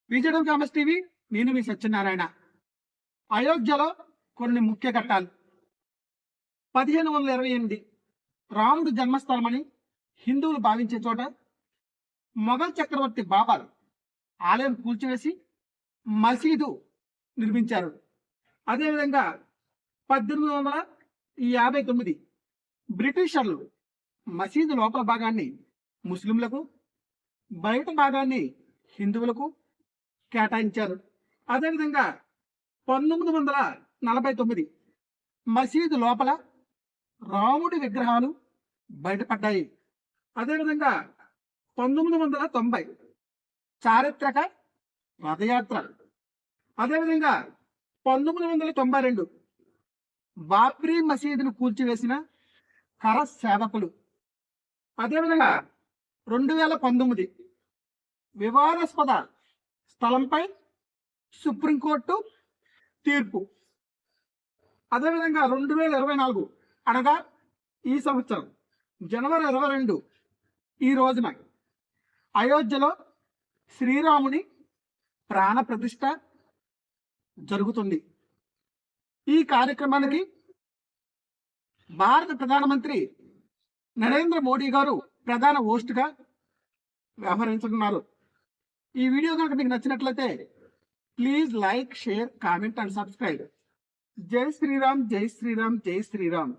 విజయడం famous TV, నేను మీ సత్యనారాయణ. అయోధ్యలో కొన్ని ముఖ్య ఘట్టాలు. 1528 రాముడు జన్మస్థలమని హిందువులు భావించే చోట మొఘల్ చక్రవర్తి బాబర్ ఆలయం కూల్చివేసి మసీదు నిర్మించారు. అదేవిధంగా 1859 బ్రిటిషర్లు మసీదు లోపల భాగాన్ని ముస్లింలకు, బయట భాగాన్ని హిందువులకు కేటాయించారు. అదేవిధంగా 1949 మసీదు లోపల రాముడి విగ్రహాలు బయటపడ్డాయి. అదేవిధంగా 1990 చారిత్రక రథయాత్ర. అదేవిధంగా 1992 బాబ్రీ మసీదును కూల్చివేసిన కర సేవకులు. అదేవిధంగా 2019 వివాదాస్పద స్థలంపై సుప్రీంకోర్టు తీర్పు. అదేవిధంగా 2024 అనగా ఈ సంవత్సరం జనవరి 22 ఈ రోజున అయోధ్యలో శ్రీరాముని ప్రాణ ప్రతిష్ఠ జరుగుతుంది. ఈ కార్యక్రమానికి భారత ప్రధానమంత్రి నరేంద్ర మోడీ గారు ప్రధాన హోస్ట్గా వ్యవహరించనున్నారు. ఈ వీడియో కనుక మీకు నచ్చినట్లయితే please like, share, comment and subscribe. జై శ్రీరామ్, జై శ్రీరామ్, జై శ్రీరామ్.